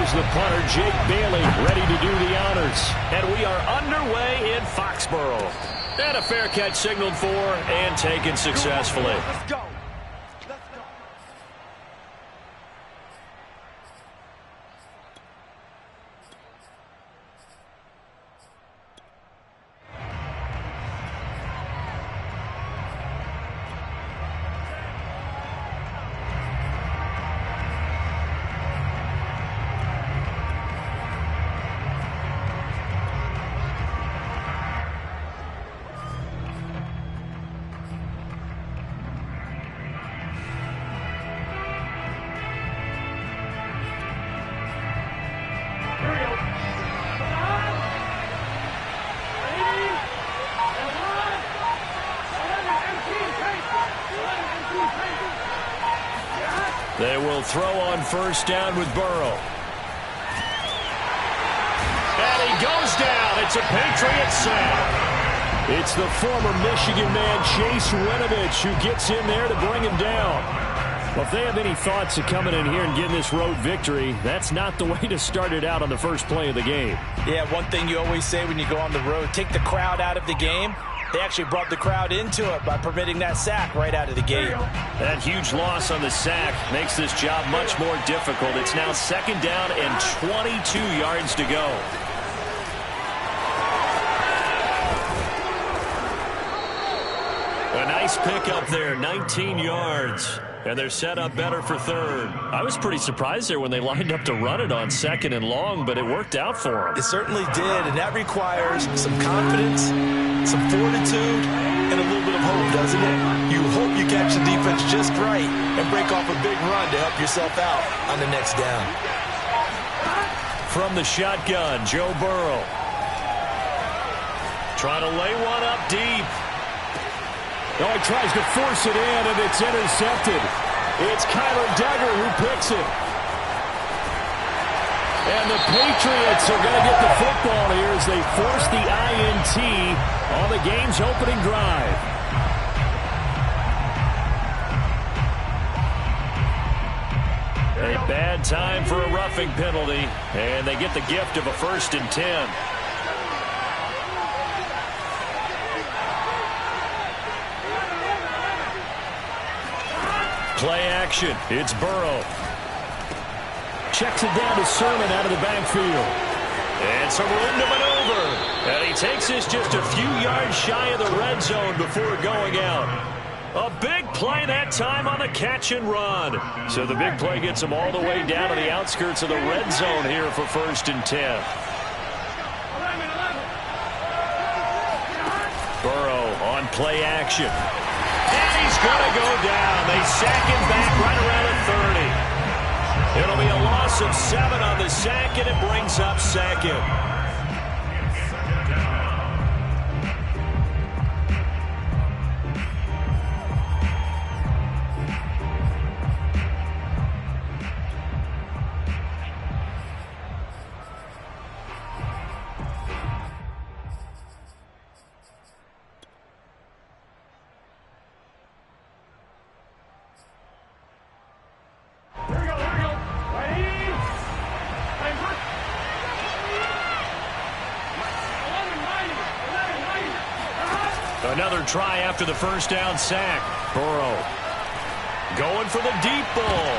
Here's the punter, Jake Bailey, ready to do the honors. And we are underway in Foxborough. And a fair catch signaled for and taken successfully. Let's go. They will throw on first down with Burrow. And he goes down. It's a Patriots sack. It's the former Michigan man, Chase Winovich, who gets in there to bring him down. Well, if they have any thoughts of coming in here and getting this road victory, that's not the way to start it out on the first play of the game. Yeah, one thing you always say when you go on the road, take the crowd out of the game. They actually brought the crowd into it by permitting that sack right out of the gate. That huge loss on the sack makes this job much more difficult. It's now second down and 22 yards to go. A nice pickup there, 19 yards. And they're set up better for third. I was pretty surprised there when they lined up to run it on second and long, but it worked out for them. It certainly did, and that requires some confidence, some fortitude, and a little bit of hope, doesn't it? You hope you catch the defense just right and break off a big run to help yourself out on the next down. From the shotgun, Joe Burrow. Trying to lay one up deep. Oh, he tries to force it in, and it's intercepted. It's Kyler Duggar who picks it. And the Patriots are going to get the football here as they force the INT on the game's opening drive. A bad time for a roughing penalty, and they get the gift of a 1st and 10. Play action. It's Burrow. Checks it down to Sermon out of the backfield. And some room to maneuver. And he takes this just a few yards shy of the red zone before going out. A big play that time on the catch and run. So the big play gets him all the way down to the outskirts of the red zone here for 1st and 10. Burrow on play action. He's going to go down. They sack him back right around the 30. It'll be a loss of 7 on the sack, and it brings up 2nd. Another try after the first down sack. Burrow going for the deep ball.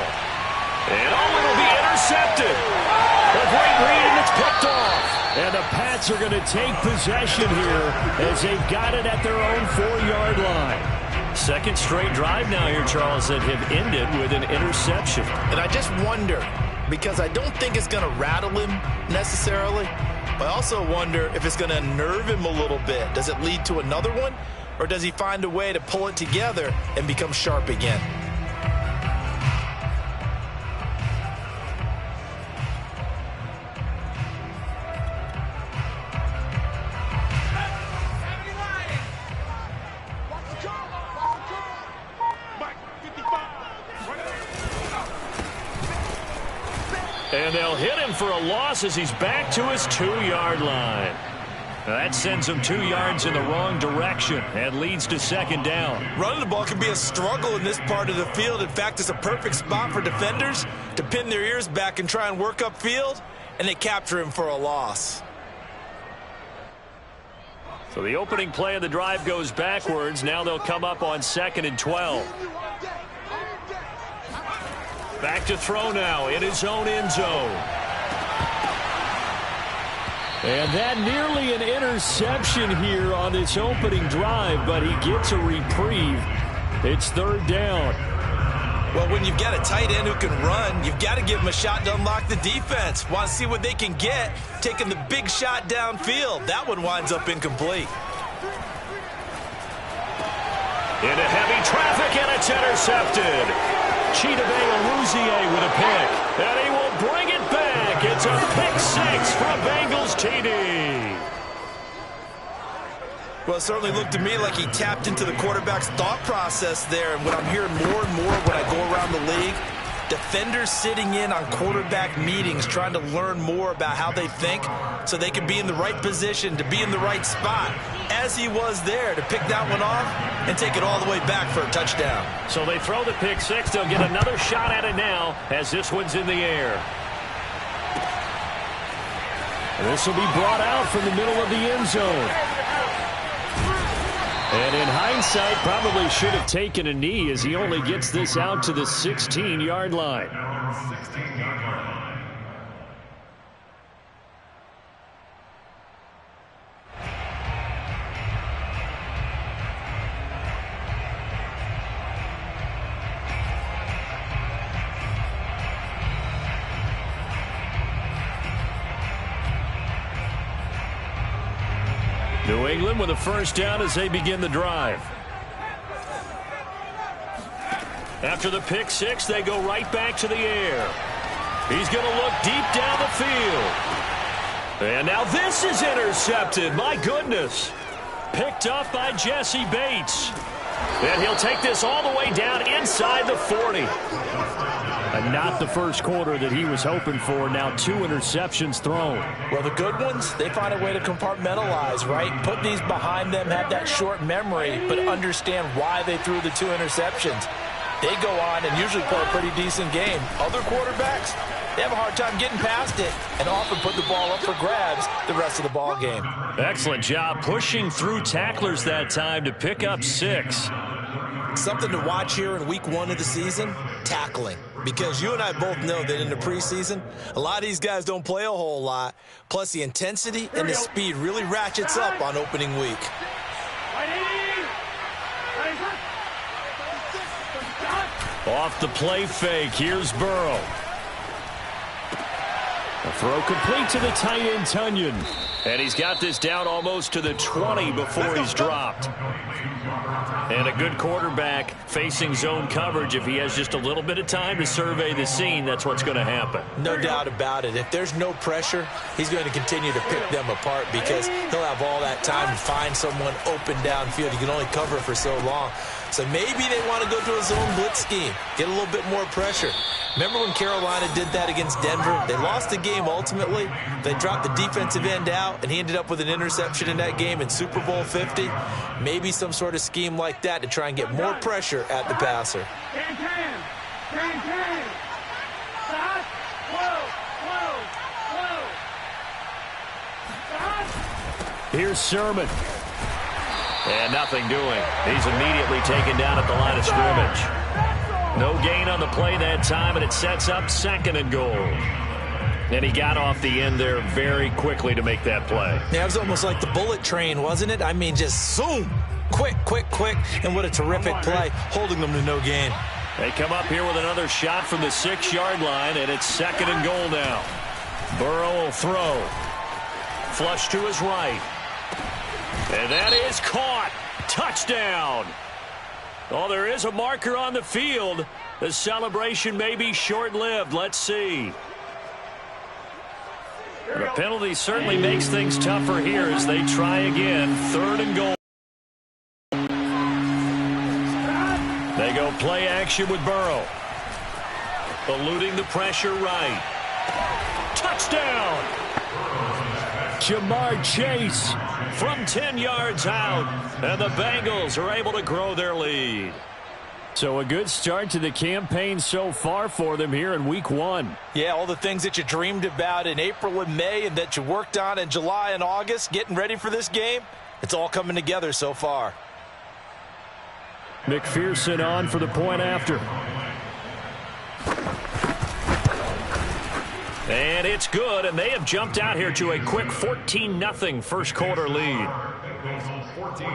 And it'll be intercepted. A great read, and it's picked off. And the Pats are going to take possession here as they've got it at their own 4-yard line. Second straight drive now here, Charles, that have ended with an interception. And I just wonder, because I don't think it's going to rattle him necessarily, but I also wonder if it's going to nerve him a little bit. Does it lead to another one, or does he find a way to pull it together and become sharp again? And they'll hit him for a loss as he's back to his 2-yard line. That sends them 2 yards in the wrong direction and leads to second down. Running the ball can be a struggle in this part of the field. In fact, it's a perfect spot for defenders to pin their ears back and try and work upfield, and they capture him for a loss. So the opening play of the drive goes backwards. Now they'll come up on 2nd and 12. Back to throw now in his own end zone. And that nearly an interception here on this opening drive, but he gets a reprieve. It's 3rd down. Well, when you've got a tight end who can run, you've got to give him a shot to unlock the defense. Want to see what they can get, taking the big shot downfield. That one winds up incomplete. Into heavy traffic, and it's intercepted. Chidobe Awuzie with a pick, and he will bring it back. It's a pick 6 from Bengals TD. Well, it certainly looked to me like he tapped into the quarterback's thought process there. And what I'm hearing more and more when I go around the league, defenders sitting in on quarterback meetings trying to learn more about how they think so they can be in the right position, to be in the right spot, as he was there, to pick that one off and take it all the way back for a touchdown. So they throw the pick 6. They'll get another shot at it now as this one's in the air. This will be brought out from the middle of the end zone. And in hindsight, probably should have taken a knee as he only gets this out to the 16-yard line. New England with a first down as they begin the drive. After the pick 6, they go right back to the air. He's going to look deep down the field. And now this is intercepted. My goodness. Picked up by Jesse Bates. And he'll take this all the way down inside the 40. And not the first quarter that he was hoping for. Now 2 interceptions thrown. Well, the good ones, they find a way to compartmentalize, right? Put these behind them, have that short memory, but understand why they threw the 2 interceptions. They go on and usually play a pretty decent game. Other quarterbacks, they have a hard time getting past it and often put the ball up for grabs the rest of the ball game. Excellent job pushing through tacklers that time to pick up 6. Something to watch here in week 1 of the season, tackling. Because you and I both know that in the preseason, a lot of these guys don't play a whole lot. Plus, the intensity and the speed really ratchets up on opening week. Off the play fake, here's Burrow. A throw complete to the tight end, Tunyon. And he's got this down almost to the 20 before he's dropped. And a good quarterback facing zone coverage. If he has just a little bit of time to survey the scene, that's what's going to happen. No doubt about it. If there's no pressure, he's going to continue to pick them apart because he'll have all that time to find someone open downfield. He can only cover for so long. So maybe they want to go to a zone blitz scheme, get a little bit more pressure. Remember when Carolina did that against Denver? They lost the game ultimately. They dropped the defensive end out, and he ended up with an interception in that game in Super Bowl 50. Maybe some sort of scheme like that to try and get more pressure at the passer. Here's Sermon. And nothing doing. He's immediately taken down at the line of scrimmage. No gain on the play that time, and it sets up 2nd and goal. And he got off the end there very quickly to make that play. Yeah, it was almost like the bullet train, wasn't it? I mean, just zoom. Quick, quick, quick. And what a terrific play, holding them to no gain. They come up here with another shot from the 6-yard line, and it's 2nd and goal now. Burrow will throw. Flush to his right. And that is caught. Touchdown. Oh, there is a marker on the field. The celebration may be short-lived. Let's see. The penalty certainly makes things tougher here as they try again. 3rd and goal. They go play action with Burrow. Eluding the pressure right. Touchdown. Jamar Chase from 10 yards out. And the Bengals are able to grow their lead. So a good start to the campaign so far for them here in week 1. Yeah, all the things that you dreamed about in April and May and that you worked on in July and August, getting ready for this game, it's all coming together so far. McPherson on for the point after. And it's good, and they have jumped out here to a quick 14-0 first quarter lead. 14,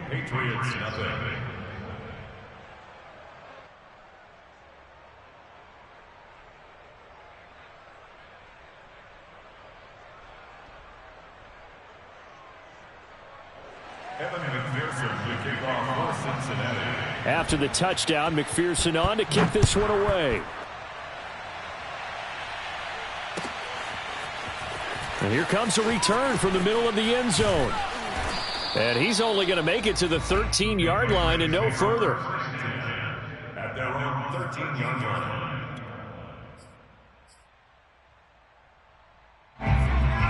Patriots nothing. After the touchdown, McPherson on to kick this one away. And here comes a return from the middle of the end zone. And he's only going to make it to the 13-yard line and no further. At their own 13-yard line.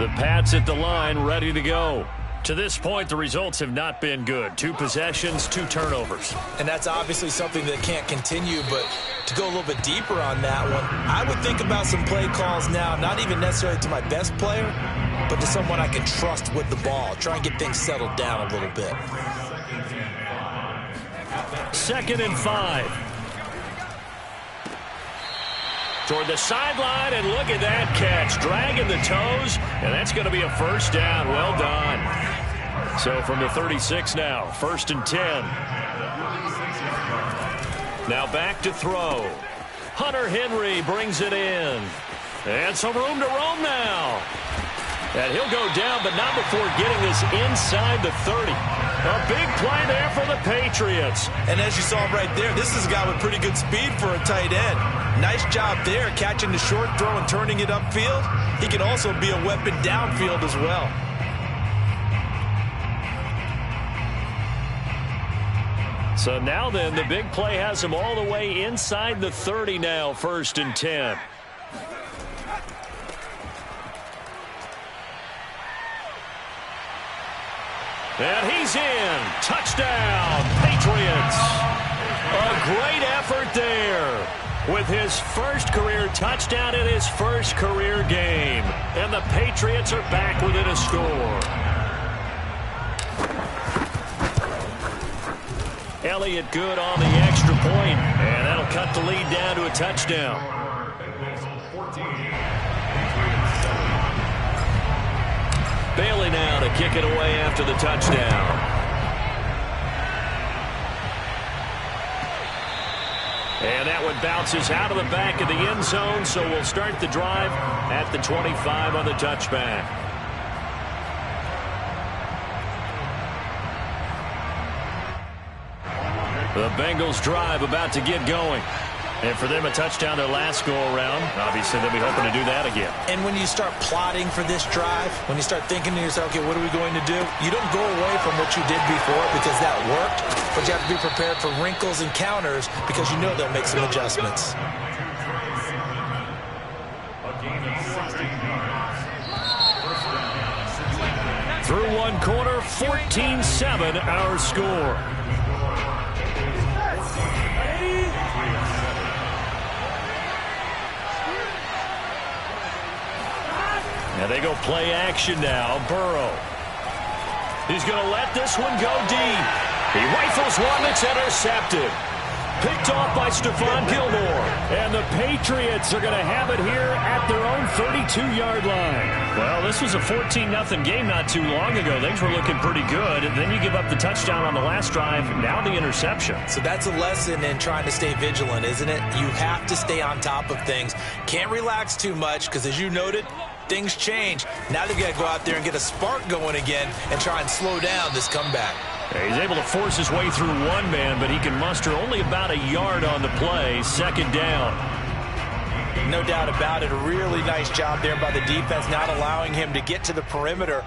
The Pats at the line, ready to go. To this point, the results have not been good. 2 possessions, 2 turnovers. And that's obviously something that can't continue, but to go a little bit deeper on that one, I would think about some play calls now, not even necessarily to my best player, but to someone I can trust with the ball. Try and get things settled down a little bit. 2nd and 5. Toward the sideline, and look at that catch. Dragging the toes, and that's going to be a first down. Well done. So from the 36 now, 1st and 10. Now back to throw. Hunter Henry brings it in. And some room to roam now. And he'll go down, but not before getting this inside the 30. A big play there for the Patriots. And as you saw right there, this is a guy with pretty good speed for a tight end. Nice job there, catching the short throw and turning it upfield. He can also be a weapon downfield as well. So now then, the big play has him all the way inside the 30 now, 1st and 10. And he's in. Touchdown, Patriots. A great effort there with his first career touchdown in his first career game. And the Patriots are back within a score. Elliott good on the extra point, and that'll cut the lead down to a touchdown. Bailey now to kick it away after the touchdown. And that one bounces out of the back of the end zone, so we'll start the drive at the 25 on the touchback. The Bengals drive about to get going. And for them, a touchdown their last go-around. Obviously, they'll be hoping to do that again. And when you start plotting for this drive, when you start thinking to yourself, okay, what are we going to do? You don't go away from what you did before because that worked, but you have to be prepared for wrinkles and counters because you know they'll make some adjustments. A gain of 16 yards. Through one quarter, 14-7 our score. Now they go play action now. Burrow. He's going to let this one go deep. He rifles one that's intercepted. Picked off by Stephon Gilmore. And the Patriots are going to have it here at their own 32-yard line. Well, this was a 14-0 game not too long ago. Things were looking pretty good. And then you give up the touchdown on the last drive. Now the interception. So that's a lesson in trying to stay vigilant, isn't it? You have to stay on top of things. Can't relax too much because, as you noted, things change. Now they've got to go out there and get a spark going again and try and slow down this comeback. Yeah, he's able to force his way through one man, but he can muster only about a yard on the play. 2nd down. No doubt about it. A really nice job there by the defense, not allowing him to get to the perimeter.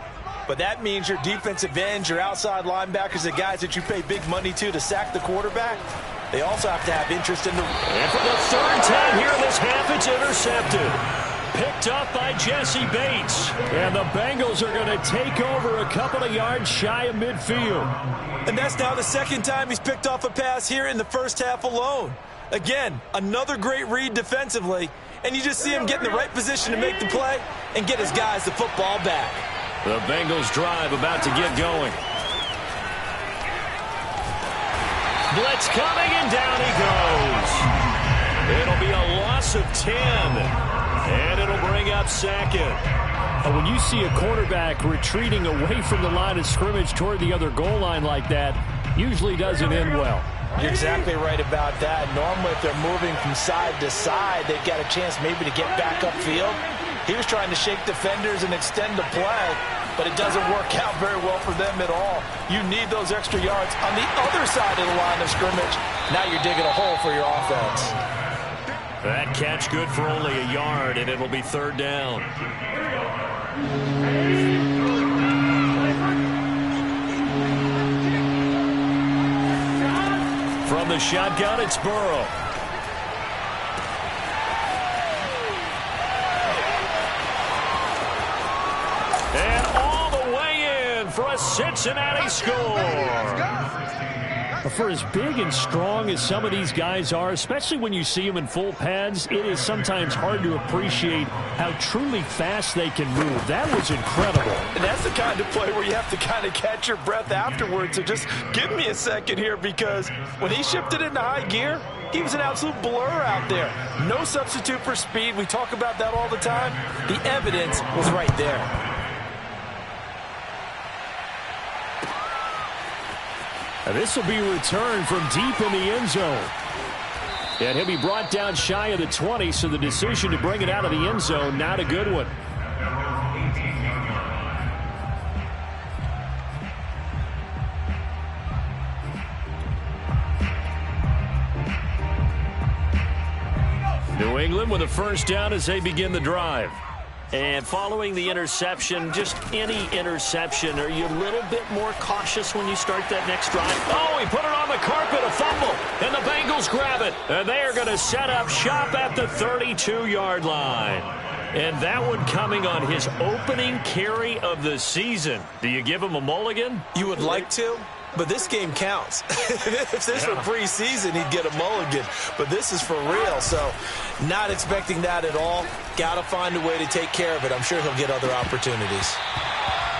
But that means your defensive ends, your outside linebackers, the guys that you pay big money to sack the quarterback, they also have to have interest in the... And for the 3rd time here in this half, it's intercepted. Picked up by Jesse Bates. And the Bengals are going to take over a couple of yards shy of midfield. And that's now the second time he's picked off a pass here in the first half alone. Again, another great read defensively, and you just see him get in the right position to make the play and get his guys the football back. The Bengals drive about to get going. Blitz coming, and down he goes. It'll be a loss of 10, and it'll bring up second. When you see a quarterback retreating away from the line of scrimmage toward the other goal line like that, usually doesn't end well. You're exactly right about that. Normally, if they're moving from side to side, they've got a chance maybe to get back upfield. He was trying to shake defenders and extend the play, but it doesn't work out very well for them at all. You need those extra yards on the other side of the line of scrimmage. Now you're digging a hole for your offense. That catch good for only a yard, and it'll be third down. From the shotgun, it's Burrow. And all the way in for a Cincinnati score. For as big and strong as some of these guys are, especially when you see them in full pads, it is sometimes hard to appreciate how truly fast they can move. That was incredible. And that's the kind of play where you have to kind of catch your breath afterwards. So just give me a second here, because when he shifted into high gear, he was an absolute blur out there. No substitute for speed. We talk about that all the time. The evidence was right there. This will be returned from deep in the end zone. And he'll be brought down shy of the 20, so the decision to bring it out of the end zone, not a good one. New England with a first down as they begin the drive. And following the interception, just any interception, are you a little bit more cautious when you start that next drive? Oh, he put it on the carpet, a fumble, and the Bengals grab it. And they are going to set up shop at the 32-yard line. And that one coming on his opening carry of the season. Do you give him a mulligan? You would like to, but this game counts. If this were preseason, he'd get a mulligan. But this is for real, so not expecting that at all. Got to find a way to take care of it. I'm sure he'll get other opportunities.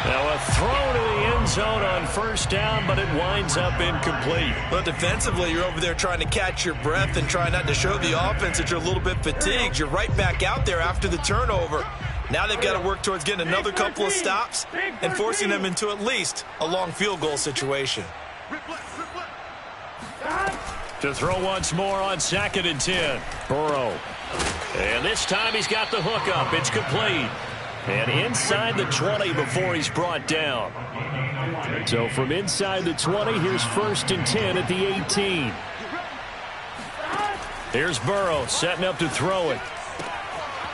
Now a throw to the end zone on first down, but it winds up incomplete. But defensively, you're over there trying to catch your breath and try not to show the offense that you're a little bit fatigued. You're right back out there after the turnover. Now they've got to work towards getting another couple of stops and forcing them into at least a long field goal situation. To throw once more on 2nd and 10. Burrow. And this time he's got the hook up. It's complete. And inside the 20 before he's brought down. So from inside the 20, here's 1st and 10 at the 18. Here's Burrow setting up to throw it.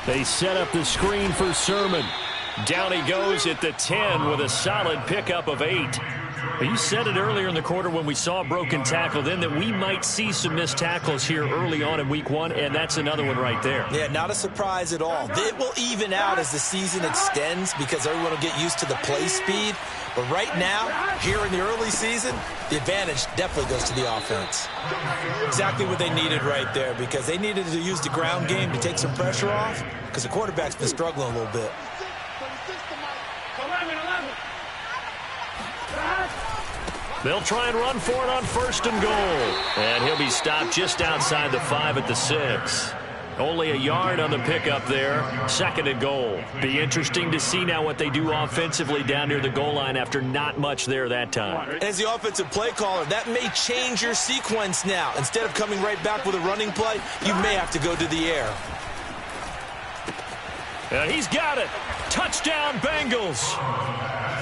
They set up the screen for Sermon. Down he goes at the 10 with a solid pickup of 8. You said it earlier in the quarter when we saw a broken tackle then that we might see some missed tackles here early on in week 1, and that's another one right there. Yeah, not a surprise at all. It will even out as the season extends because everyone will get used to the play speed. But right now, here in the early season, the advantage definitely goes to the offense. Exactly what they needed right there, because they needed to use the ground game to take some pressure off because the quarterback's been struggling a little bit. They'll try and run for it on 1st and goal. And he'll be stopped just outside the 5 at the 6. Only a yard on the pickup there. 2nd and goal. Be interesting to see now what they do offensively down near the goal line after not much there that time. As the offensive play caller, that may change your sequence now. Instead of coming right back with a running play, you may have to go to the air. And he's got it. Touchdown, Bengals.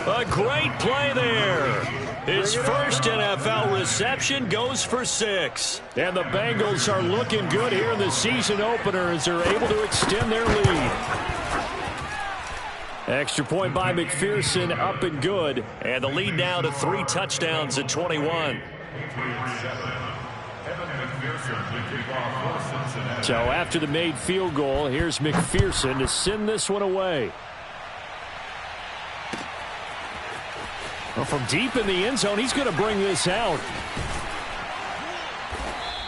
A great play there. His first NFL reception goes for 6. And the Bengals are looking good here in the season opener as they're able to extend their lead. Extra point by McPherson, up and good. And the lead now to 3 touchdowns at 21. So after the made field goal, here's McPherson to send this one away. Well, from deep in the end zone, he's going to bring this out.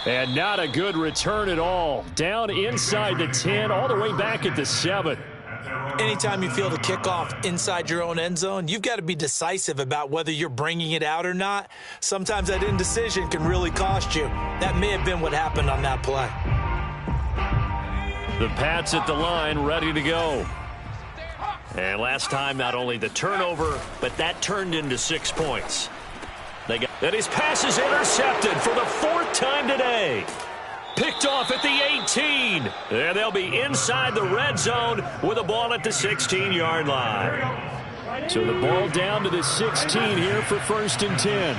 And not a good return at all. Down inside the 10, all the way back at the 7. Anytime you feel the kickoff inside your own end zone, you've got to be decisive about whether you're bringing it out or not. Sometimes that indecision can really cost you. That may have been what happened on that play. The Pats at the line, ready to go. And last time, not only the turnover, but that turned into 6 points. And his pass is intercepted for the 4th time today. Picked off at the 18. And they'll be inside the red zone with the ball at the 16-yard line. So the ball down to the 16 here for 1st and 10.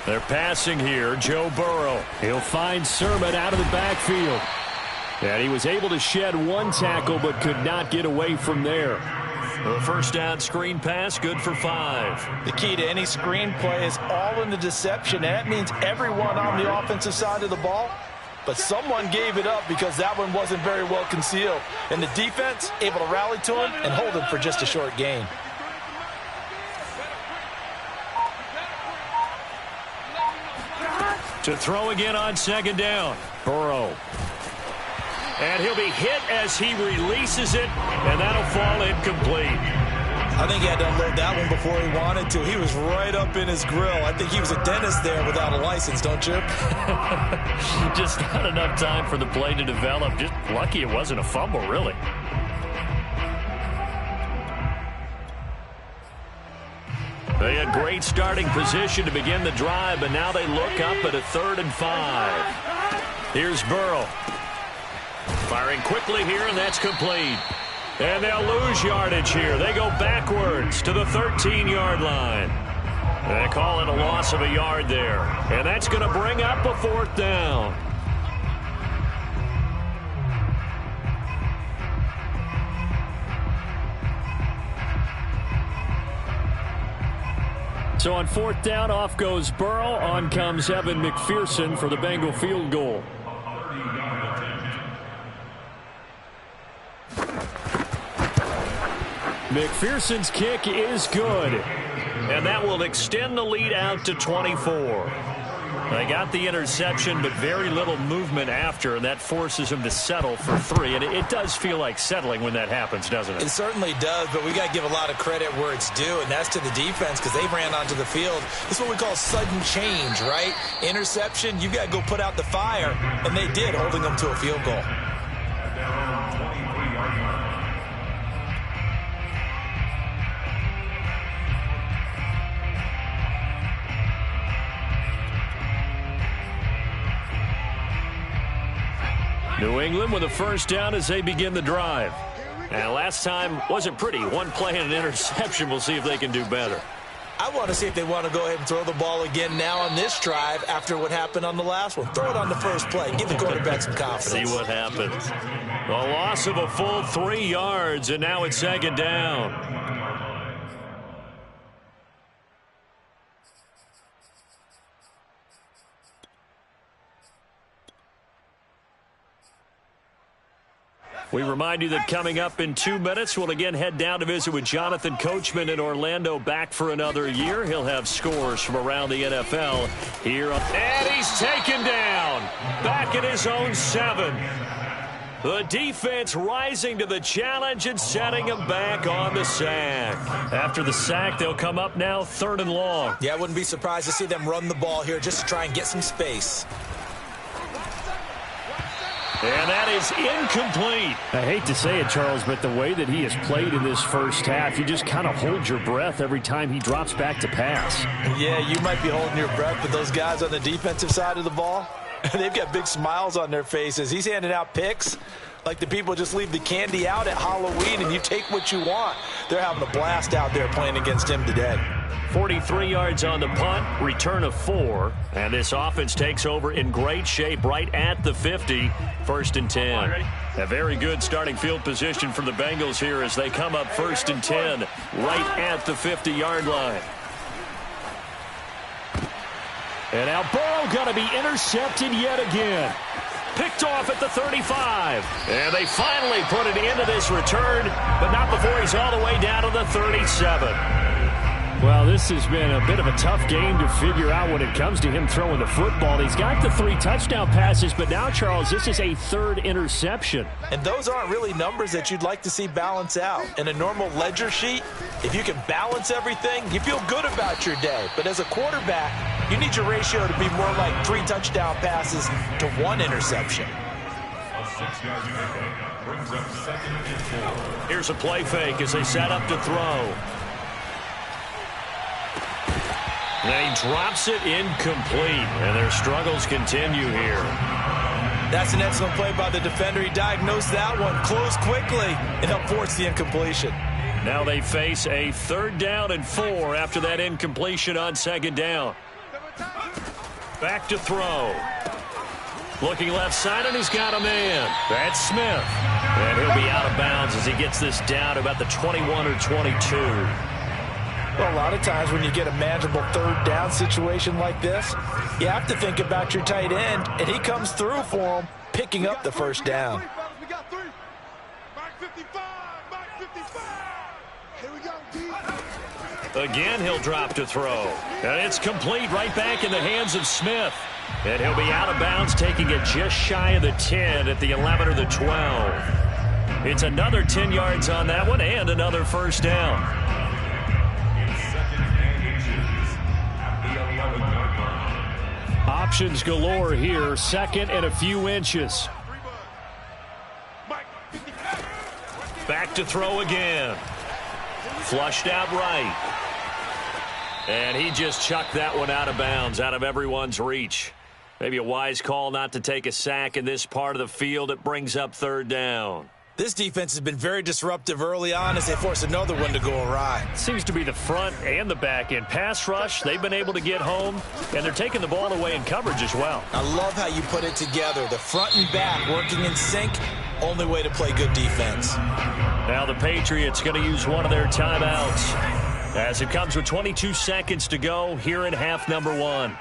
They're passing here, Joe Burrow. He'll find Sermon out of the backfield. And he was able to shed 1 tackle but could not get away from there. The first down screen pass, good for 5. The key to any screen play is all in the deception. And that means everyone on the offensive side of the ball. But someone gave it up because that one wasn't very well concealed. And the defense able to rally to him and hold him for just a short gain. To throw again on 2nd down. Burrow. And he'll be hit as he releases it, and that'll fall incomplete. I think he had to unload that one before he wanted to. He was right up in his grill. I think he was a dentist there without a license, don't you? Just not enough time for the play to develop. Just lucky it wasn't a fumble, really. They had great starting position to begin the drive, but now they look up at a 3rd and 5. Here's Burrow. Firing quickly here, and that's complete. And they'll lose yardage here. They go backwards to the 13-yard line. They call it a loss of a yard there. And that's going to bring up a 4th down. So on 4th down, off goes Burrow. On comes Evan McPherson for the Bengal field goal. McPherson's kick is good. And that will extend the lead out to 24. They got the interception, but very little movement after, and that forces him to settle for 3. And it does feel like settling when that happens, doesn't it? It certainly does, but we got to give a lot of credit where it's due, and that's to the defense because they ran onto the field. This is what we call sudden change, right? Interception, you got to go put out the fire, and they did, holding them to a field goal. New England with a 1st down as they begin the drive. And last time wasn't pretty. 1 play and an interception. We'll see if they can do better. I want to see if they want to go ahead and throw the ball again now on this drive after what happened on the last one. Throw it on the first play. Give the quarterback some confidence. See what happens. A loss of a full 3 yards, and now it's 2nd down. We remind you that coming up in 2 minutes, we'll again head down to visit with Jonathan Coachman in Orlando, back for another year. He'll have scores from around the NFL here. And he's taken down, back at his own 7. The defense rising to the challenge and setting him back on the sack. After the sack, they'll come up now 3rd and long. Yeah, I wouldn't be surprised to see them run the ball here just to try and get some space. And that is incomplete. I hate to say it, Charles, but the way that he has played in this first half, you just kind of hold your breath every time he drops back to pass. Yeah, you might be holding your breath, but those guys on the defensive side of the ball, they've got big smiles on their faces. He's handing out picks like the people just leave the candy out at Halloween and you take what you want. They're having a blast out there playing against him today. 43 yards on the punt, return of 4, and this offense takes over in great shape right at the 50, 1st and 10. A very good starting field position for the Bengals here as they come up 1st and 10 right at the 50-yard line. And now Burrow going to be intercepted yet again. Picked off at the 35. And they finally put an end to this return, but not before he's all the way down to the 37. Well, this has been a bit of a tough game to figure out when it comes to him throwing the football. He's got the 3 touchdown passes, but now, Charles, this is a 3rd interception. And those aren't really numbers that you'd like to see balance out. In a normal ledger sheet, if you can balance everything, you feel good about your day. But as a quarterback, you need your ratio to be more like 3 touchdown passes to 1 interception. A 6-yard pickup brings up 2nd and 4. Here's a play fake as they set up to throw. And he drops it incomplete, and their struggles continue here. That's an excellent play by the defender. He diagnosed that one, closed quickly, and helped force the incompletion. Now they face a 3rd down and 4 after that incompletion on 2nd down. Back to throw. Looking left side, and he's got a man. That's Smith. And he'll be out of bounds as he gets this down to about the 21 or 22. Well, a lot of times when you get a manageable 3rd down situation like this, you have to think about your tight end, and he comes through for him, picking up the 1st down. We got 3. Mark 55. Mark 55. Here we go, D. Again, he'll drop to throw. And it's complete right back in the hands of Smith. And he'll be out of bounds, taking it just shy of the 10 at the 11 or the 12. It's another 10 yards on that one and another 1st down. Options galore here. 2nd and a few inches. Back to throw again. Flushed out right. And he just chucked that one out of bounds, out of everyone's reach. Maybe a wise call not to take a sack in this part of the field. It brings up 3rd down. This defense has been very disruptive early on as they force another one to go awry. Seems to be the front and the back end. Pass rush, they've been able to get home, and they're taking the ball away in coverage as well. I love how you put it together. The front and back working in sync, only way to play good defense. Now the Patriots going to use one of their timeouts as it comes with 22 seconds to go here in half number 1.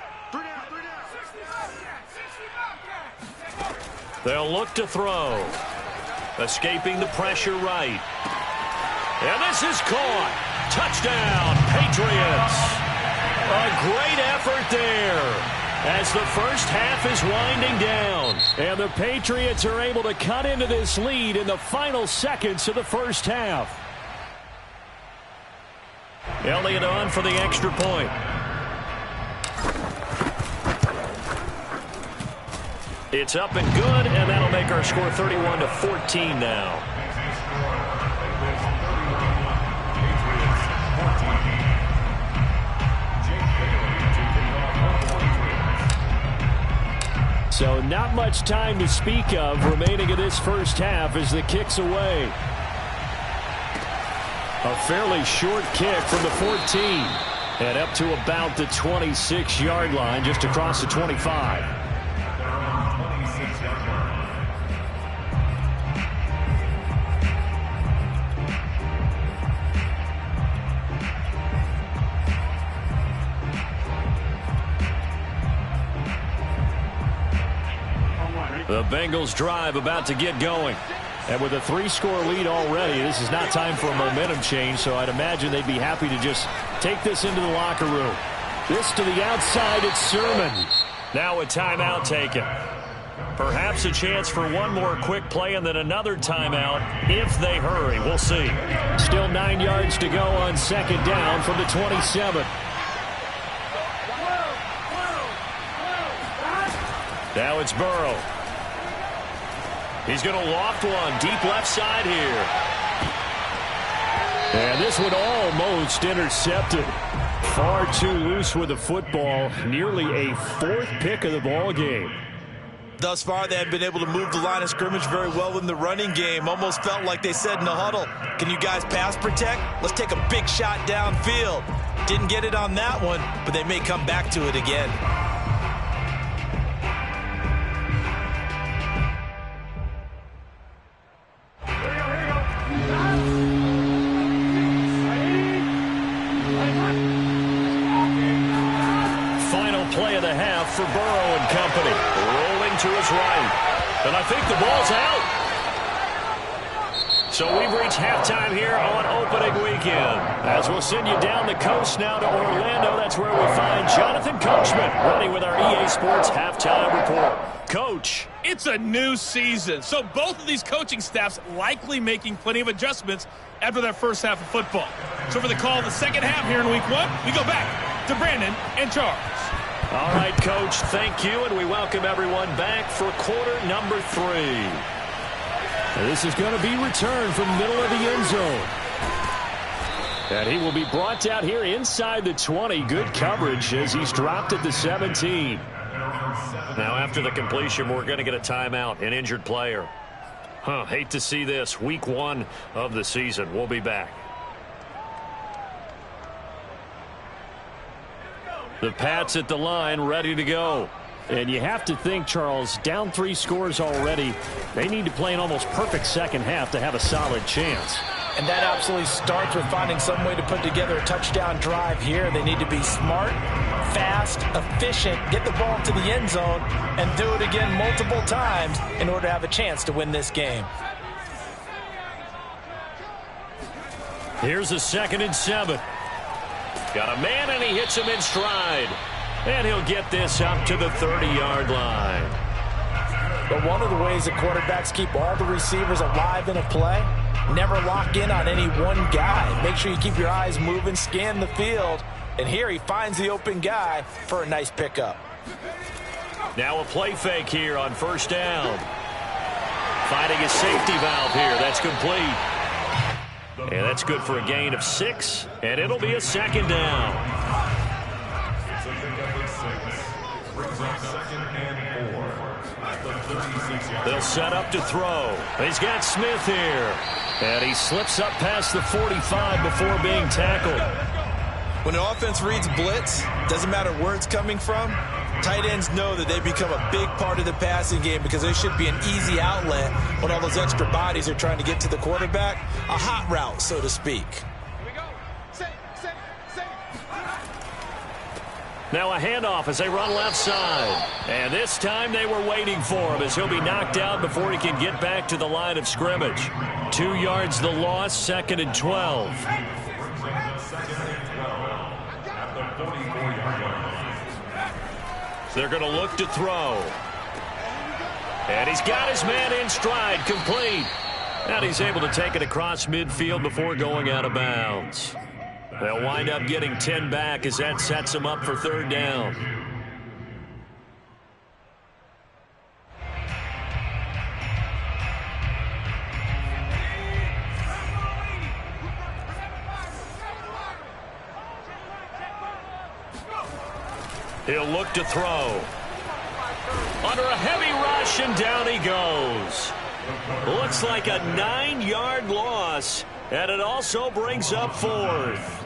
They'll look to throw. Escaping the pressure right. And this is caught. Touchdown, Patriots. A great effort there as the first half is winding down. And the Patriots are able to cut into this lead in the final seconds of the first half. Elliott on for the extra point. It's up and good, and that'll make our score 31-14 now. So not much time to speak of remaining in this first half as the kick's away. A fairly short kick from the 14 and up to about the 26-yard line, just across the 25. The Bengals drive about to get going. And with a 3-score lead already, this is not time for a momentum change, so I'd imagine they'd be happy to just take this into the locker room. This to the outside, it's Sermon. Now a timeout taken. Perhaps a chance for one more quick play and then another timeout if they hurry. We'll see. Still 9 yards to go on 2nd down from the 27. Now it's Burrow. He's going to loft one deep left side here. And this one almost intercepted. Far too loose with the football. Nearly a 4th pick of the ball game. Thus far, they have been able to move the line of scrimmage very well in the running game. Almost felt like they said in the huddle, can you guys pass protect? Let's take a big shot downfield. Didn't get it on that one, but they may come back to it again. Final play of the half. And I think the ball's out. So we've reached halftime here on opening weekend. As we'll send you down the coast now to Orlando, that's where we find Jonathan Coachman ready with our EA Sports halftime report. Coach. It's a new season, so both of these coaching staffs likely making plenty of adjustments after their first half of football. So for the call of the second half here in week one, we go back to Brandon and Charles. All right, Coach, thank you, and we welcome everyone back for quarter number 3. This is going to be returned from the middle of the end zone. And he will be brought out here inside the 20. Good coverage as he's dropped at the 17. Now, after the completion, we're going to get a timeout, an injured player. Hate to see this. Week 1 of the season. We'll be back. The Pats at the line, ready to go. And you have to think, Charles, down 3 scores already. They need to play an almost perfect second half to have a solid chance. And that absolutely starts with finding some way to put together a touchdown drive here. They need to be smart, fast, efficient, get the ball to the end zone, and do it again multiple times in order to have a chance to win this game. Here's a 2nd and 7. Got a man, and he hits him in stride. And he'll get this up to the 30-yard line. But one of the ways that quarterbacks keep all the receivers alive in a play, never lock in on any one guy. Make sure you keep your eyes moving, scan the field. And here he finds the open guy for a nice pickup. Now a play fake here on first down. Finding a safety valve here. That's complete. And that's good for a gain of 6. And it'll be a 2nd down. They'll set up to throw. He's got Smith here. And he slips up past the 45 before being tackled. When the offense reads blitz, doesn't matter where it's coming from, tight ends know that they become a big part of the passing game because there should be an easy outlet when all those extra bodies are trying to get to the quarterback. A hot route, so to speak. Now a handoff as they run left side. And this time they were waiting for him as he'll be knocked out before he can get back to the line of scrimmage. 2 yards the loss, 2nd and 12. They're going to look to throw. And he's got his man in stride, complete. And he's able to take it across midfield before going out of bounds. They'll wind up getting 10 back as that sets them up for 3rd down. He'll look to throw. Under a heavy rush, and down he goes. Looks like a 9-yard loss, and it also brings up 4th.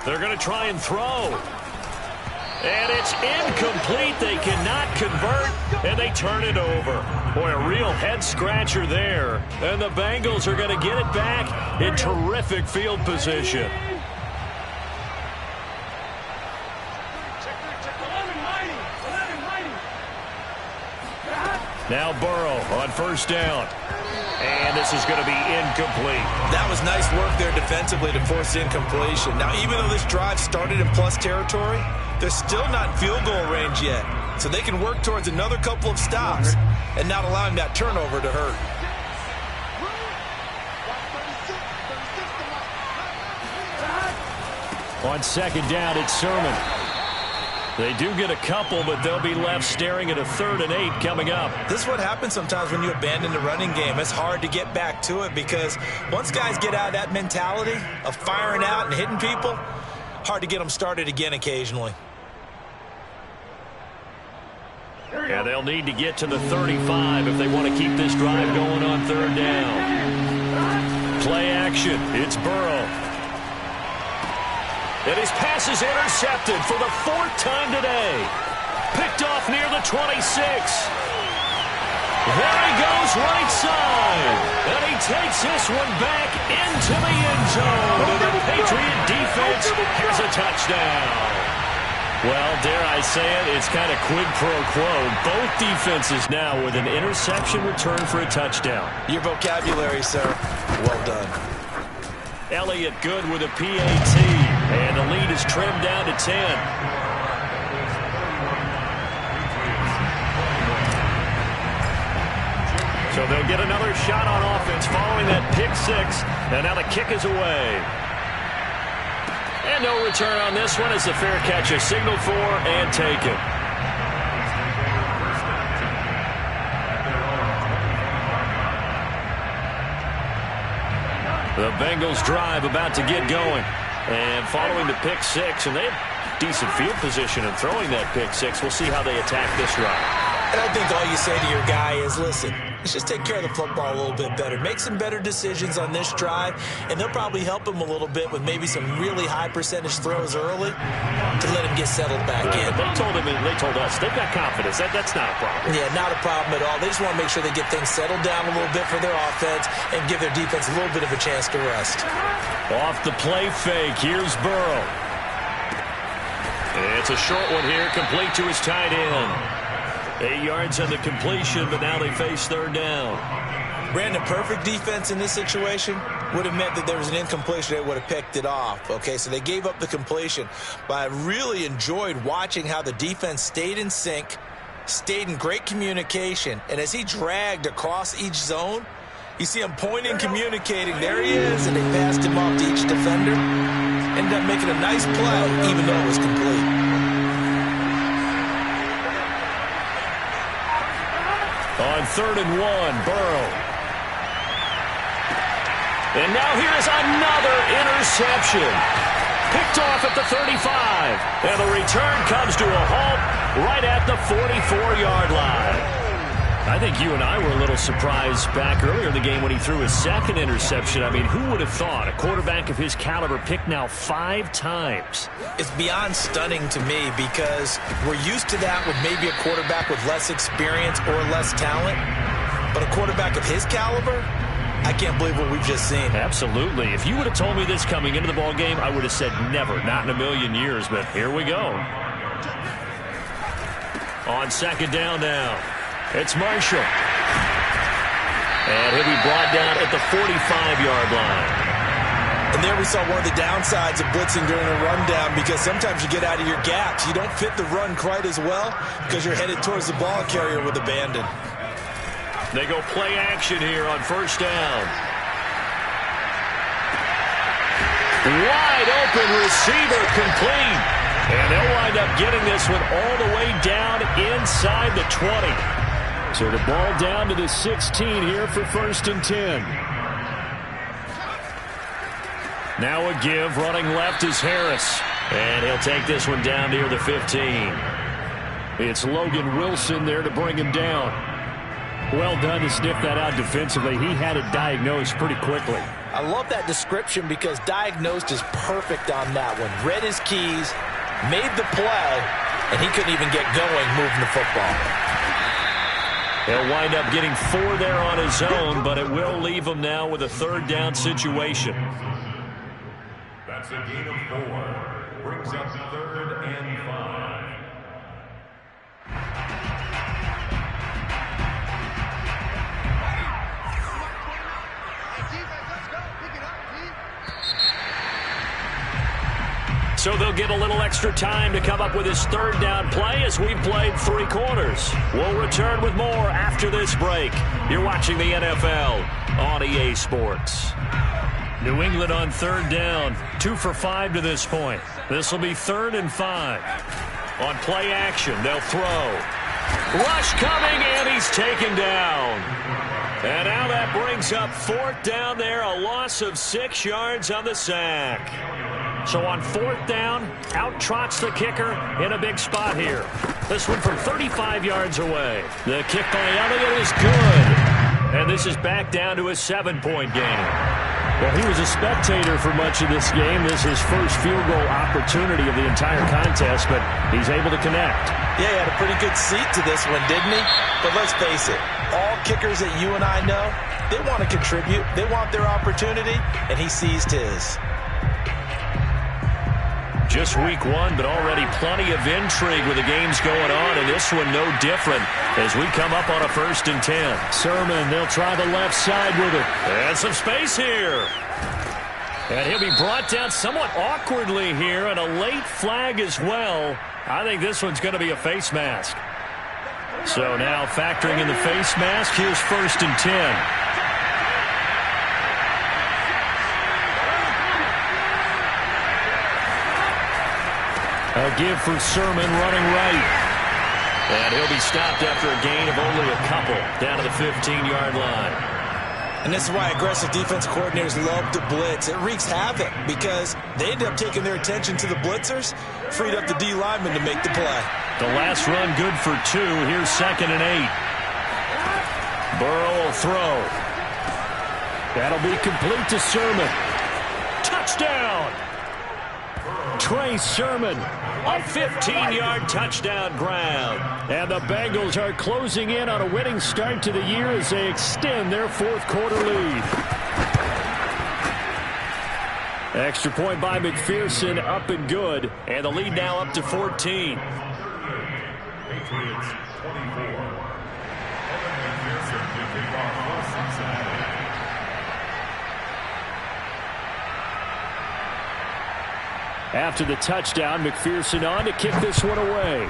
They're going to try and throw. And it's incomplete. They cannot convert, and they turn it over. Boy, a real head-scratcher there. And the Bengals are going to get it back in terrific field position. Now Burrow on first down. And this is going to be incomplete. That was nice work there defensively to force incompletion. Now, even though this drive started in plus territory, they're still not in field goal range yet. So they can work towards another couple of stops and not allowing that turnover to hurt. On 2nd down, it's Sermon. They do get a couple, but they'll be left staring at a 3rd and 8 coming up. This is what happens sometimes when you abandon the running game. It's hard to get back to it because once guys get out of that mentality of firing out and hitting people, hard to get them started again occasionally. Yeah, they'll need to get to the 35 if they want to keep this drive going on 3rd down. Play action. It's Burrow. And his pass is intercepted for the 4th time today. Picked off near the 26. There he goes right side. And he takes this one back into the end zone. And the Patriot defense has a touchdown. Well, dare I say it, it's kind of quid pro quo. Both defenses now with an interception return for a touchdown. Your vocabulary, sir. Well done. Elliott good with a PAT. And the lead is trimmed down to 10. So they'll get another shot on offense following that pick six. And now the kick is away. And no return on this one as the fair catch is signaled for and taken. The Bengals drive about to get going. And following the pick six, and they have decent field position in throwing that pick six. We'll see how they attack this drive. And I think all you say to your guy is, listen, let's just take care of the football a little bit better. Make some better decisions on this drive, and they'll probably help him a little bit with maybe some really high percentage throws early to let him get settled back in. They told us they've got confidence. That's not a problem. Yeah, not a problem at all. They just want to make sure they get things settled down a little bit for their offense and give their defense a little bit of a chance to rest. Off the play fake, here's Burrow. It's a short one here, complete to his tight end. 8 yards on the completion, but now they face third down. Brandon, perfect defense in this situation would have meant that there was an incompletion. They would have picked it off. Okay, so they gave up the completion. But I really enjoyed watching how the defense stayed in sync, stayed in great communication, and as he dragged across each zone, you see him pointing, communicating. There he is, and they passed him off to each defender. Ended up making a nice play, even though it was complete. On 3rd and 1, Burrow. And now here's another interception. Picked off at the 35. And the return comes to a halt right at the 44-yard line. I think you and I were a little surprised back earlier in the game when he threw his second interception. I mean, who would have thought a quarterback of his caliber picked now 5 times? It's beyond stunning to me because we're used to that with maybe a quarterback with less experience or less talent. But a quarterback of his caliber, I can't believe what we've just seen. Absolutely. If you would have told me this coming into the ball game, I would have said never, not in a million years. But here we go. On 2nd down now. It's Marshall. And he'll be brought down at the 45-yard line. And there we saw one of the downsides of blitzing during a rundown because sometimes you get out of your gaps. You don't fit the run quite as well because you're headed towards the ball carrier with abandon. They go play action here on 1st down. Wide open receiver complete. And they'll wind up getting this one all the way down inside the 20. So the ball down to the 16 here for 1st and 10. Now a give, running left is Harris. And he'll take this one down near the 15. It's Logan Wilson there to bring him down. Well done to sniff that out defensively. He had it diagnosed pretty quickly. I love that description because diagnosed is perfect on that one. Read his keys, made the play, and he couldn't even get going moving the football. He'll wind up getting 4 there on his own, but it will leave him now with a 3rd down situation. That's a gain of 4. Brings up 3rd and 5. So they'll get a little extra time to come up with his 3rd down play as we've played 3 quarters. We'll return with more after this break. You're watching the NFL on EA Sports. New England on 3rd down. 2 for 5 to this point. This will be 3rd and 5. On play action, they'll throw. Rush coming, and he's taken down. And now that brings up 4th down there, a loss of 6 yards on the sack. So on 4th down, out trots the kicker in a big spot here. This one from 35 yards away. The kick by Elliott is good. And this is back down to a 7-point game. Well, he was a spectator for much of this game. This is his first field goal opportunity of the entire contest, but he's able to connect. Yeah, he had a pretty good seat to this one, didn't he? But let's face it, all kickers that you and I know, they want to contribute. They want their opportunity, and he seized his. Just week one, but already plenty of intrigue with the games going on, and this one no different as we come up on a 1st and 10. Sermon, they'll try the left side with it. And some space here. And he'll be brought down somewhat awkwardly here, and a late flag as well. I think this one's going to be a face mask. So now factoring in the face mask, here's 1st and 10. A give for Sermon running right. And he'll be stopped after a gain of only a couple down to the 15-yard line. And this is why aggressive defense coordinators love to blitz. It wreaks havoc because they end up taking their attention to the blitzers, freed up the D lineman to make the play. The last run good for 2. Here's 2nd and 8. Burrow will throw. That'll be complete to Sermon. Touchdown! Trey Sermon, a 15-yard touchdown grab. And the Bengals are closing in on a winning start to the year as they extend their 4th quarter lead. Extra point by McPherson, up and good. And the lead now up to 14. Patriots 24. McPherson to kick off for Cincinnati. After the touchdown, McPherson on to kick this one away.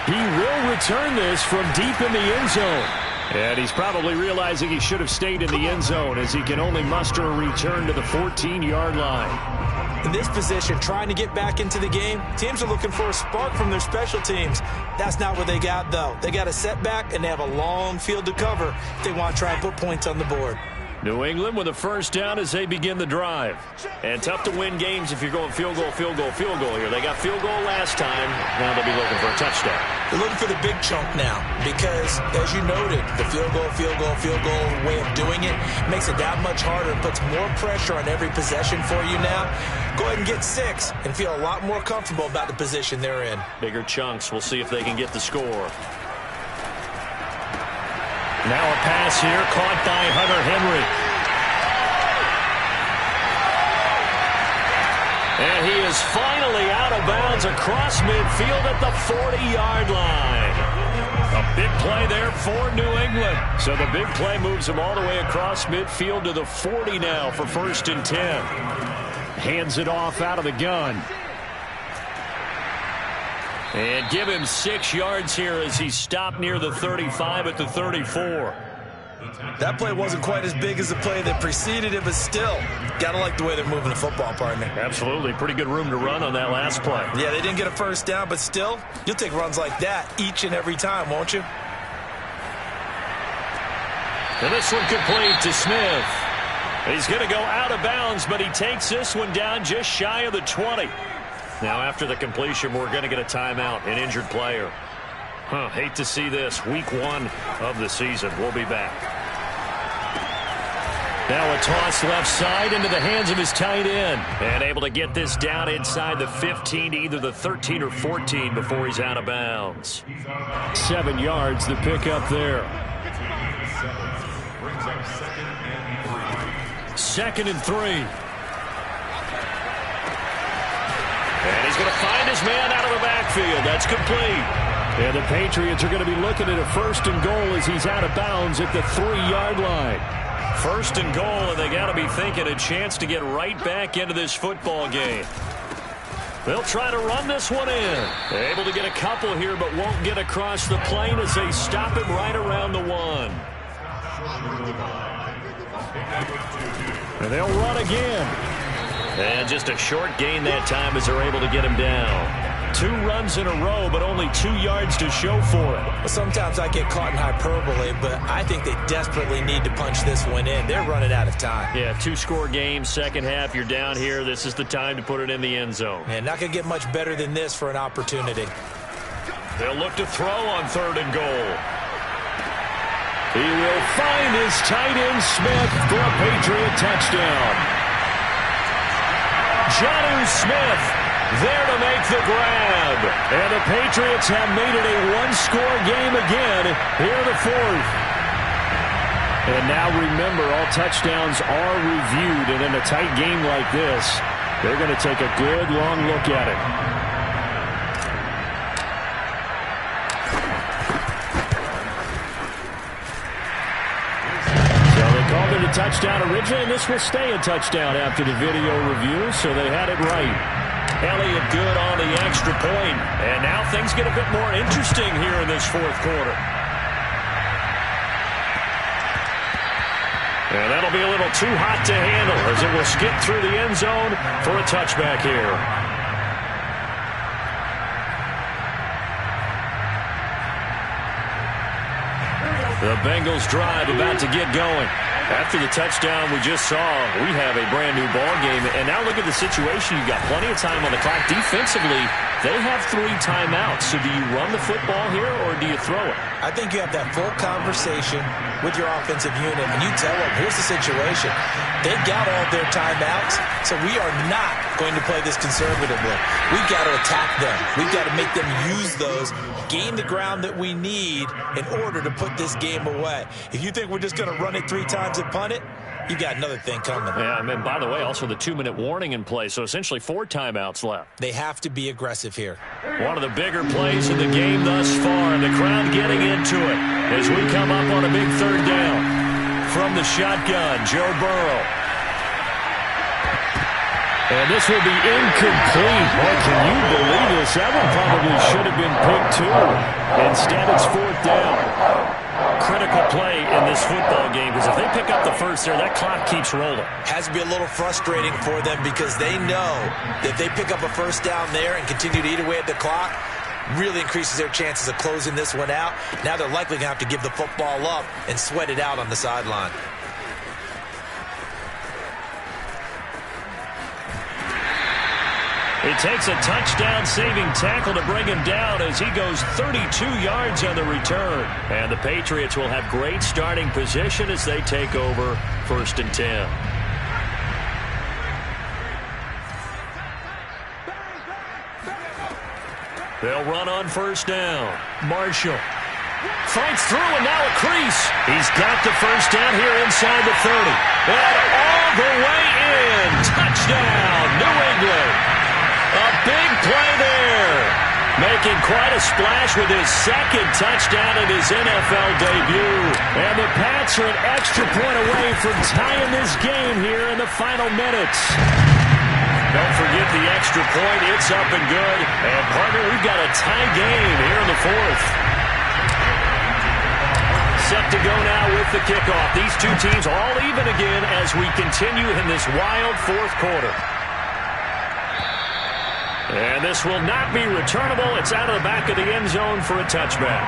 He will return this from deep in the end zone. And he's probably realizing he should have stayed in the end zone as he can only muster a return to the 14-yard line. In this position, trying to get back into the game, teams are looking for a spark from their special teams. That's not what they got, though. They got a setback, and they have a long field to cover if they want to try and put points on the board. New England with a 1st down as they begin the drive. And tough to win games if you're going field goal, field goal, field goal here. They got field goal last time. Now they'll be looking for a touchdown. They're looking for the big chunk now because, as you noted, the field goal way of doing it makes it that much harder and puts more pressure on every possession for you now. Go ahead and get 6 and feel a lot more comfortable about the position they're in. Bigger chunks. We'll see if they can get the score. Now a pass here caught by Hunter Henry. And he is finally out of bounds across midfield at the 40-yard line. A big play there for New England. So the big play moves him all the way across midfield to the 40 now for 1st and 10. Hands it off out of the gun. And give him 6 yards here as he stopped near the 35 at the 34. That play wasn't quite as big as the play that preceded it, but still, gotta like the way they're moving the football, partner. Absolutely. Pretty good room to run on that last play. Yeah, they didn't get a 1st down, but still, you'll take runs like that each and every time, won't you? And this one complete to Smith. He's going to go out of bounds, but he takes this one down just shy of the 20. Now, after the completion, we're going to get a timeout, an injured player. Hate to see this. Week 1 of the season. We'll be back. Now a toss left side into the hands of his tight end. And able to get this down inside the 15 to either the 13 or 14 before he's out of bounds. 7 yards, the pickup there. 2nd and 3. And he's going to find his man out of the backfield. That's complete. And the Patriots are going to be looking at a 1st and goal as he's out of bounds at the 3-yard line. 1st and goal, and they got to be thinking a chance to get right back into this football game. They'll try to run this one in. They're able to get a couple here, but won't get across the plane as they stop him right around the 1. And they'll run again. And just a short gain that time as they're able to get him down. 2 runs in a row, but only 2 yards to show for it. Well, sometimes I get caught in hyperbole, but I think they desperately need to punch this one in. They're running out of time. Yeah, 2-score game, second half, you're down here. This is the time to put it in the end zone. And not going to get much better than this for an opportunity. They'll look to throw on 3rd and goal. He will find his tight end Smith for a Patriot touchdown. Jonnu Smith there to make the grab. And the Patriots have made it a one-score game again here in the fourth. And now remember, all touchdowns are reviewed. And in a tight game like this, they're going to take a good long look at it. Called it a touchdown originally, and this will stay a touchdown after the video review, so they had it right. Elliott good on the extra point, and now things get a bit more interesting here in this fourth quarter. And that'll be a little too hot to handle as it will skip through the end zone for a touchback here. The Bengals drive about to get going. After the touchdown we just saw, we have a brand-new ball game. And now look at the situation. You've got plenty of time on the clock. Defensively, they have 3 timeouts. So do you run the football here or do you throw it? I think you have that full conversation with your offensive unit, and you tell them, here's the situation. They've got all their timeouts, so we are not going to play this conservatively. We've got to attack them. We've got to make them use those, gain the ground that we need in order to put this game away. If you think we're just going to run it 3 times and punt it, you got another thing coming. Yeah, and by the way, also the 2-minute warning in play, so essentially 4 timeouts left. They have to be aggressive here. One of the bigger plays in the game thus far, and the crowd getting into it as we come up on a big 3rd down. From the shotgun, Joe Burrow. And this will be incomplete. Boy, can you believe this? That one probably should have been picked too. Instead, it's 4th down. Critical play in this football game because if they pick up the first there, that clock keeps rolling. Has to be a little frustrating for them because they know that if they pick up a first down there and continue to eat away at the clock, really increases their chances of closing this one out. Now they're likely going to have to give the football up and sweat it out on the sideline. It takes a touchdown-saving tackle to bring him down as he goes 32 yards on the return. And the Patriots will have great starting position as they take over 1st and 10. They'll run on 1st down. Marshall fights through, and now a Creasy. He's got the 1st down here inside the 30. And all the way in. Touchdown, New England. A big play there. Making quite a splash with his 2nd touchdown in his NFL debut. And the Pats are an extra point away from tying this game here in the final minutes. Don't forget the extra point. It's up and good. And, partner, we've got a tie game here in the 4th. Set to go now with the kickoff. These 2 teams all even again as we continue in this wild 4th quarter. And this will not be returnable. It's out of the back of the end zone for a touchback.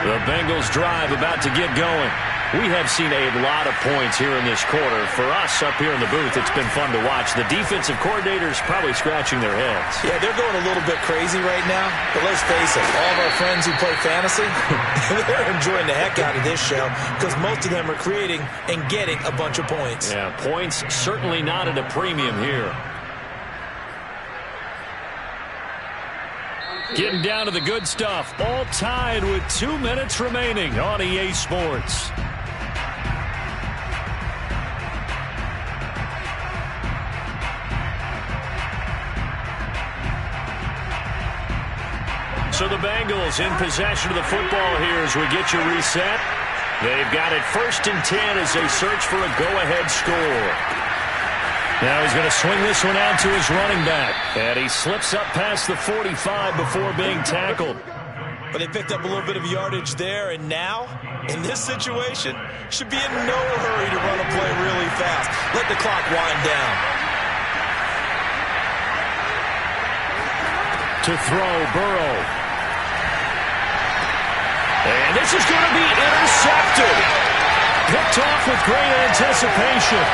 The Bengals drive about to get going. We have seen a lot of points here in this quarter. For us up here in the booth, it's been fun to watch. The defensive coordinators probably scratching their heads. Yeah, they're going a little bit crazy right now. But let's face it, all of our friends who play fantasy, they're enjoying the heck out of this show because most of them are creating and getting a bunch of points. Yeah, points certainly not at a premium here. Getting down to the good stuff. All tied with 2 minutes remaining on EA Sports. So the Bengals in possession of the football here as we get you reset. They've got it 1st and 10 as they search for a go-ahead score. Now he's going to swing this one out to his running back. And he slips up past the 45 before being tackled. But they picked up a little bit of yardage there, and now, in this situation, should be in no hurry to run a play really fast. Let the clock wind down. To throw, Burrow. And this is going to be intercepted. Picked off with great anticipation.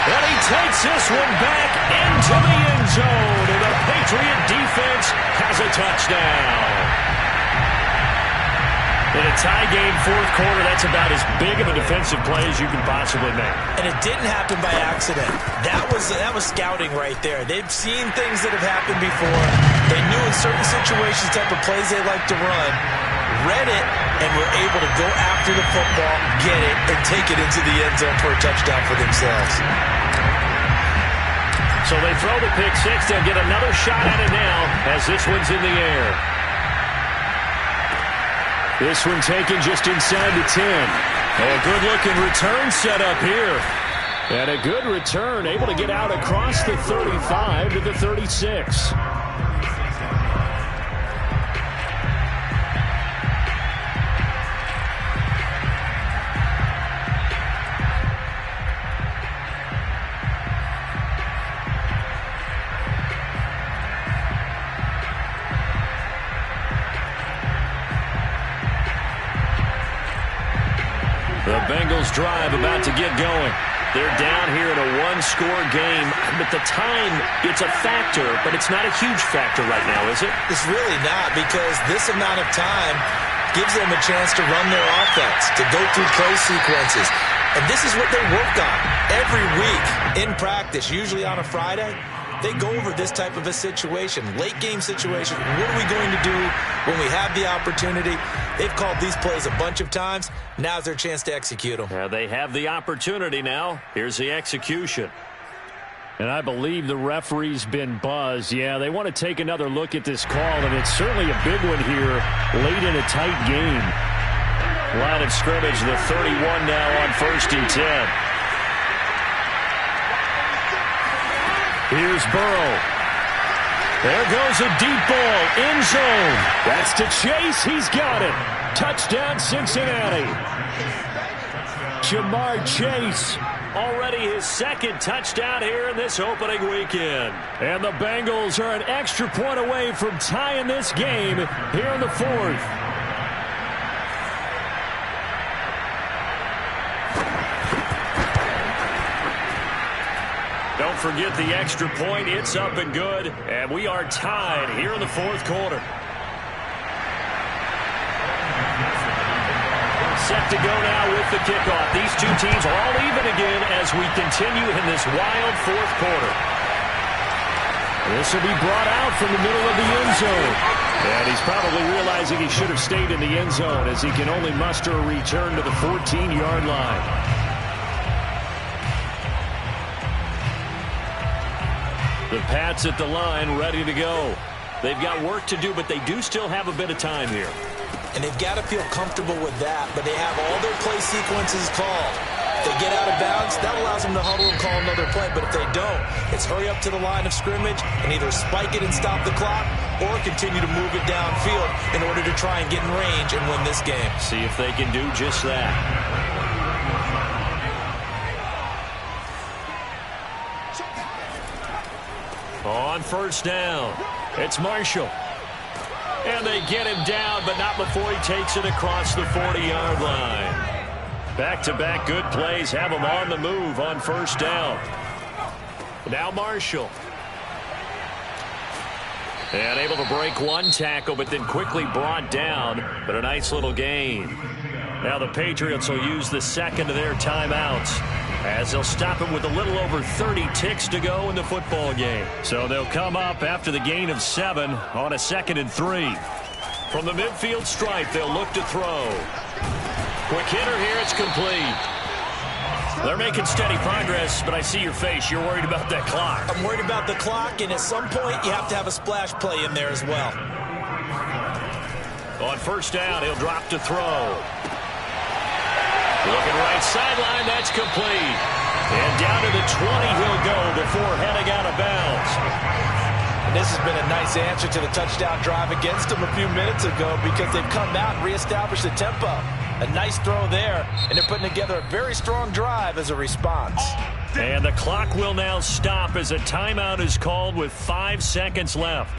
And he takes this one back into the end zone. And the Patriot defense has a touchdown. In a tie game, fourth quarter, that's about as big of a defensive play as you can possibly make. And it didn't happen by accident. That was scouting right there. They've seen things that have happened before. They knew in certain situations the type of plays they like to run, read it, and were able to go after the football, get it, and take it into the end zone for a touchdown for themselves. So they throw the pick six. They'll get another shot at it now as this one's in the air. This one taken just inside the 10. A good-looking return set up here. And a good return, able to get out across the 35 to the 36. The Bengals drive about to get going. They're down here in a one-score game. But the time, it's a factor, but it's not a huge factor right now, is it? It's really not, because this amount of time gives them a chance to run their offense, to go through play sequences. And this is what they work on every week in practice, usually on a Friday. They go over this type of a situation, late game situation. What are we going to do when we have the opportunity? They've called these plays a bunch of times. Now's their chance to execute them. Yeah, they have the opportunity now. Here's the execution. And I believe the referee's been buzzed. Yeah, they want to take another look at this call, and it's certainly a big one here late in a tight game. Line of scrimmage, the 31 now on 1st and 10. Here's Burrow. There goes a deep ball, end zone. That's to Chase. He's got it. Touchdown, Cincinnati. Jamar Chase, already his second touchdown here in this opening weekend. And the Bengals are an extra point away from tying this game here in the fourth. Don't forget the extra point. It's up and good. And we are tied here in the fourth quarter. Set to go now with the kickoff. These two teams are all even again as we continue in this wild fourth quarter. This will be brought out from the middle of the end zone. And he's probably realizing he should have stayed in the end zone as he can only muster a return to the 14-yard line. The Pats at the line, ready to go. They've got work to do, but they do still have a bit of time here. And they've got to feel comfortable with that, but they have all their play sequences called. If they get out of bounds, that allows them to huddle and call another play, but if they don't, it's hurry up to the line of scrimmage and either spike it and stop the clock or continue to move it downfield in order to try and get in range and win this game. See if they can do just that. On first down, it's Marshall. And they get him down, but not before he takes it across the 40-yard line. Back-to-back good plays have him on the move on first down. Now Marshall. And able to break one tackle, but then quickly brought down. But a nice little gain. Now the Patriots will use the second of their timeouts, as they'll stop it with a little over 30 ticks to go in the football game. So they'll come up after the gain of 7 on a 2nd and 3. From the midfield stripe, they'll look to throw. Quick hitter here, it's complete. They're making steady progress, but I see your face. You're worried about that clock. I'm worried about the clock, and at some point, you have to have a splash play in there as well. On first down, he'll drop to throw. Looking right sideline, that's complete. And down to the 20 he'll go before heading out of bounds. And this has been a nice answer to the touchdown drive against them a few minutes ago, because they've come out and reestablished the tempo. A nice throw there, and they're putting together a very strong drive as a response. And the clock will now stop as a timeout is called with 5 seconds left.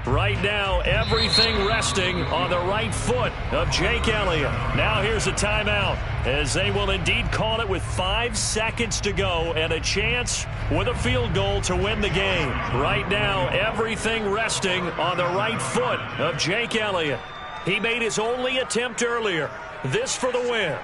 Right now, everything resting on the right foot of Jake Elliott. Now here's a timeout. as they will indeed call it with 5 seconds to go and a chance with a field goal to win the game. Right now, everything resting on the right foot of Jake Elliott. He made his only attempt earlier. This for the win.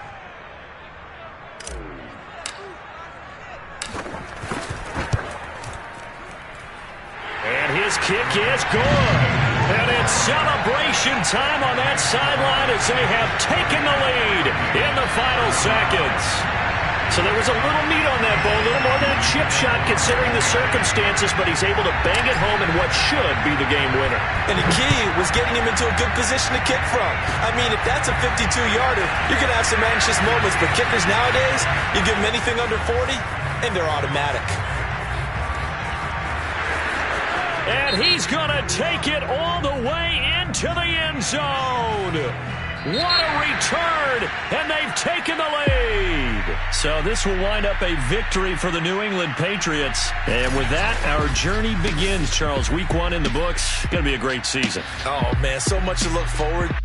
And his kick is good. And it's celebration time on that sideline as they have taken the lead in the final seconds. So there was a little meat on that ball, a little more than a chip shot considering the circumstances, but he's able to bang it home in what should be the game winner. And the key was getting him into a good position to kick from. I mean, if that's a 52-yarder, you're going to have some anxious moments, but kickers nowadays, you give them anything under 40, and they're automatic. And he's going to take it all the way into the end zone. What a return, and they've taken the lead. So this will wind up a victory for the New England Patriots. And with that, our journey begins, Charles. Week 1 in the books. Going to be a great season. Oh, man, so much to look forward